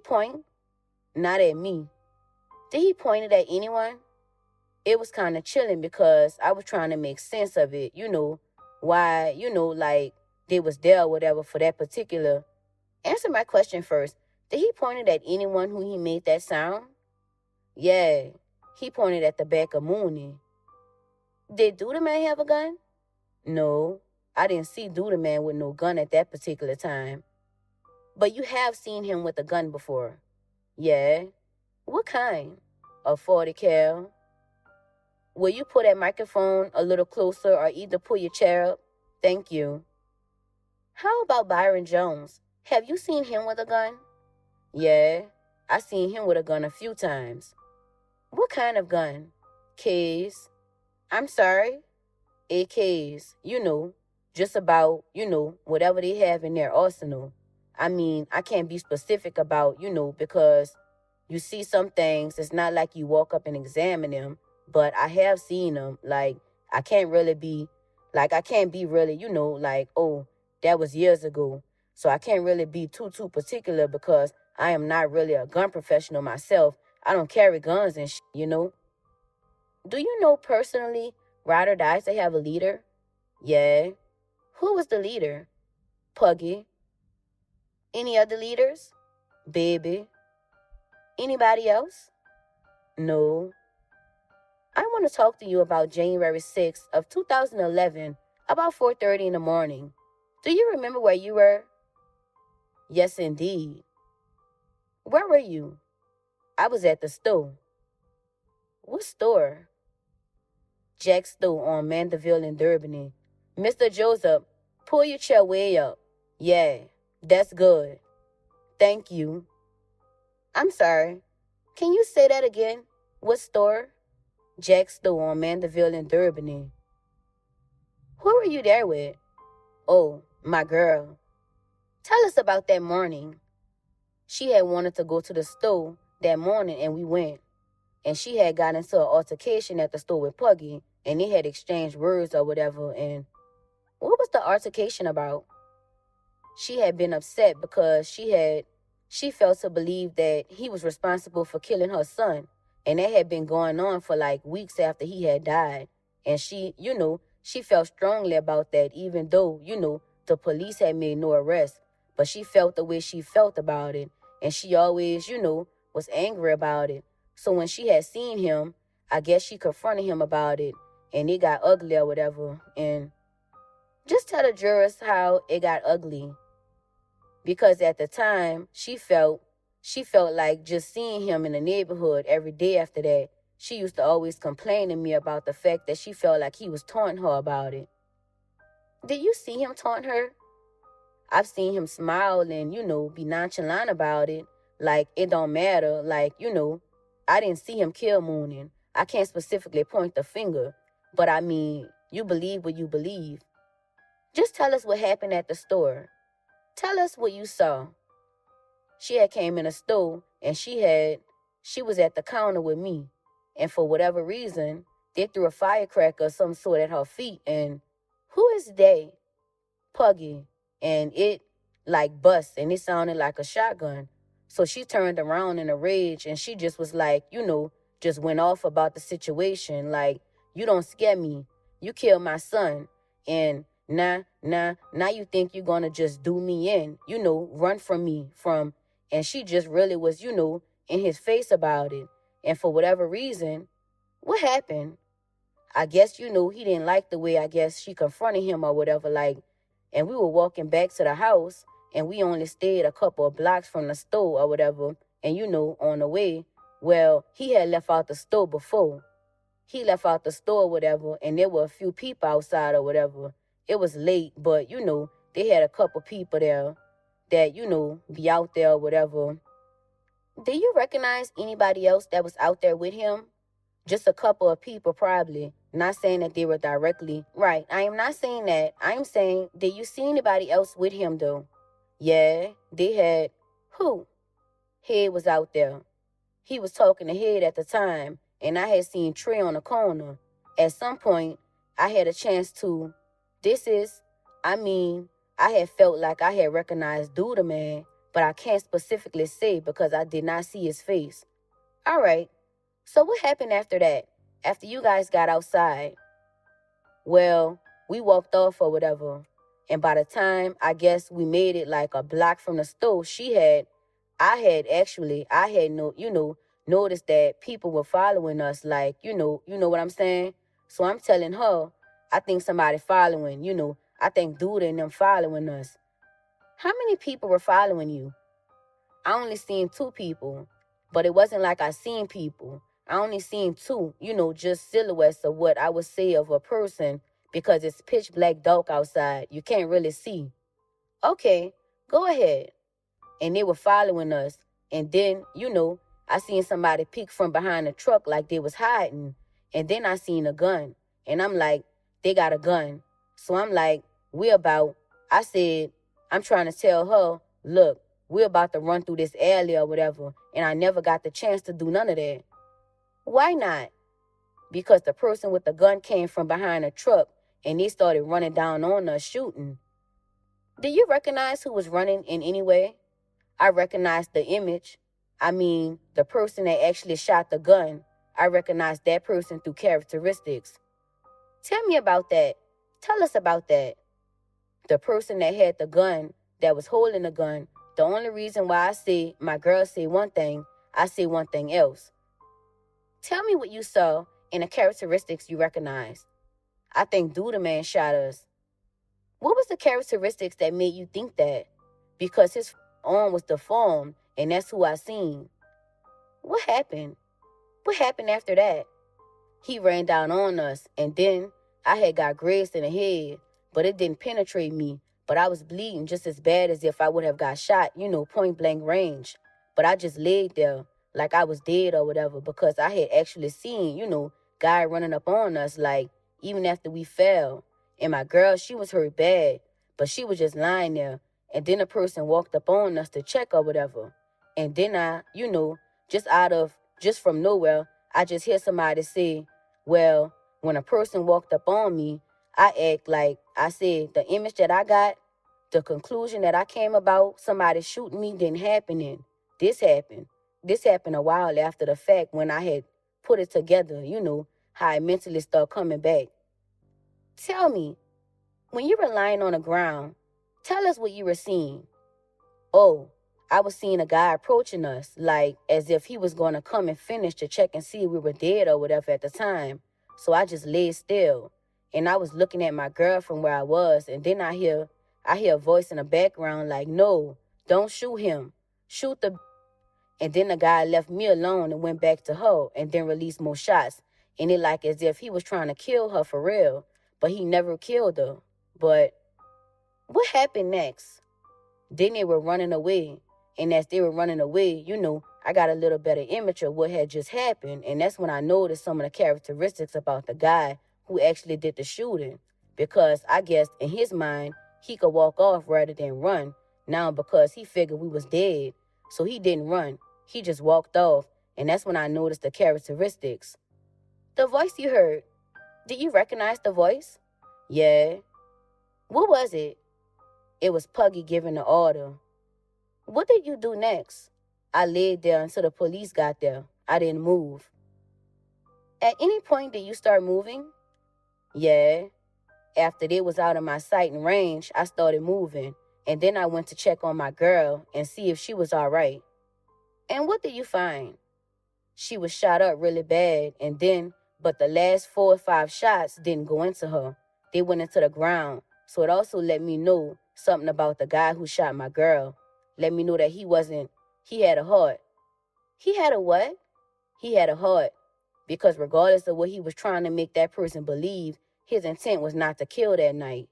point? Not at me. Did he point it at anyone? It was kind of chilling because I was trying to make sense of it, why, like they was there or whatever for that particular. Answer my question first. Did he point it at anyone who he made that sound? Yeah, he pointed at the back of Mooney. Did Duda Man have a gun? No, I didn't see Duda Man with no gun at that particular time. But you have seen him with a gun before? Yeah. What kind? A 40 cal. Will you pull that microphone a little closer or either pull your chair up? Thank you. How about Byron Jones? Have you seen him with a gun? Yeah, I seen him with a gun a few times. What kind of gun? K's. I'm sorry? AKs, just about, whatever they have in their arsenal. I mean, I can't be specific about, because you see some things, it's not like you walk up and examine them, but I have seen them. Like, I can't be really, oh, that was years ago. So I can't really be too particular because I am not really a gun professional myself. I don't carry guns and Do you know personally r.o.d to have a leader? Yeah. Who was the leader? Puggy. Any other leaders? Baby. Anybody else? No. I want to talk to you about January 6th of 2011, about 4:30 in the morning. Do you remember where you were? Yes, indeed. Where were you? I was at the store. What store? Jack's store on Mandeville and Durbany. Mr. Joseph, pull your chair way up. Yeah, that's good. Thank you. I'm sorry. Can you say that again? What store? Jack's store on Mandeville and Durbany. Who were you there with? Oh, my girl. Tell us about that morning. She had wanted to go to the store that morning and we went. And she had got into an altercation at the store with Puggy and they had exchanged words or whatever. And what was the altercation about? She had been upset because she felt to believe that he was responsible for killing her son. And that had been going on for like weeks after he had died. And she felt strongly about that, even though, the police had made no arrest. But she felt the way she felt about it. And she always, was angry about it. So when she had seen him, I guess she confronted him about it. And it got ugly or whatever. And just tell the jurors how it got ugly. Because at the time, she felt like just seeing him in the neighborhood every day after that. She used to always complain to me about the fact that she felt like he was taunting her about it. Did you see him taunt her? I've seen him smile and, be nonchalant about it. Like, it don't matter. Like, I didn't see him kill Moonin. I can't specifically point the finger. But I mean, you believe what you believe. Just tell us what happened at the store. Tell us what you saw. She had came in the store and she was at the counter with me. And for whatever reason, they threw a firecracker of some sort at her feet. And who is they? Puggy. And it like bust and it sounded like a shotgun. So she turned around in a rage and she just was like, just went off about the situation. Like, you don't scare me. You killed my son. And now you think you're going to just do me in, run from me and she just really was, in his face about it. And for whatever reason, what happened? I guess, he didn't like the way, I guess, she confronted him or whatever, like, and we were walking back to the house and we only stayed a couple of blocks from the store or whatever. And, on the way, well, he had left out the store before. He left out the store or whatever, and there were a few people outside or whatever. It was late, but, they had a couple people there that, be out there or whatever. Did you recognize anybody else that was out there with him? Just a couple of people probably. Not saying that they were directly. Right, I am not saying that. I am saying, did you see anybody else with him though? Yeah, they had. Who? Head was out there. He was talking to Head at the time, and I had seen Trey on the corner. At some point, I had a chance to. I had felt like I had recognized Duda Man but I can't specifically say because I did not see his face. All right. So what happened after that? After you guys got outside? Well, we walked off or whatever. And by the time I guess we made it like a block from the store, I had noticed that people were following us, like, you know what I'm saying? So I'm telling her, I think somebody following, I think dude and them following us. How many people were following you? I only seen two people, but it wasn't like I seen people. I only seen two, just silhouettes of what I would say of a person because it's pitch black dark outside. You can't really see. Okay, go ahead. And they were following us. And then, I seen somebody peek from behind the truck like they was hiding. And then I seen a gun. And I'm like, they got a gun. So I'm like, I said, I'm trying to tell her, look, we're about to run through this alley or whatever. And I never got the chance to do none of that. Why not? Because the person with the gun came from behind a truck and they started running down on us shooting. Do you recognize who was running in any way? I recognized the image. I mean, the person that actually shot the gun. I recognized that person through characteristics. Tell me about that. Tell us about that. The person that had the gun, that was holding the gun, the only reason why I say my girl say one thing, I say one thing else. Tell me what you saw and the characteristics you recognize. I think Duda Man shot us. What was the characteristics that made you think that? Because his arm was deformed, and that's who I seen. What happened? What happened after that? He ran down on us, and then I had got grazed in the head, but it didn't penetrate me. But I was bleeding just as bad as if I would have got shot, point blank range. But I just laid there like I was dead or whatever because I had actually seen, guy running up on us, like, even after we fell. And my girl, she was hurt bad, but she was just lying there. And then a person walked up on us to check or whatever. And then I, just from nowhere, I just hear somebody say, well, when a person walked up on me, I act like I said the image that I got, the conclusion that I came about, somebody shooting me didn't happen in. This happened. This happened a while after the fact when I had put it together, how I mentally started coming back. Tell me, when you were lying on the ground, tell us what you were seeing. Oh, I was seeing a guy approaching us, like as if he was going to come and finish to check and see if we were dead or whatever at the time. So I just lay still. And I was looking at my girl from where I was. And then I hear a voice in the background like, no, don't shoot him. Shoot the... And then the guy left me alone and went back to her and then released more shots. And it like as if he was trying to kill her for real. But he never killed her. But what happened next? Then they were running away. And as they were running away, I got a little better image of what had just happened. And that's when I noticed some of the characteristics about the guy who actually did the shooting. Because I guess in his mind, he could walk off rather than run. Now because he figured we was dead. So he didn't run. He just walked off. And that's when I noticed the characteristics. The voice you heard, did you recognize the voice? Yeah. What was it? It was Puggy giving the order. What did you do next? I laid there until the police got there. I didn't move. At any point did you start moving? Yeah. After they was out of my sight and range, I started moving. And then I went to check on my girl and see if she was all right. And what did you find? She was shot up really bad, but the last 4 or 5 shots didn't go into her. They went into the ground. So it also let me know something about the guy who shot my girl. Let me know that he had a heart. He had a what? He had a heart. Because regardless of what he was trying to make that person believe, his intent was not to kill that night.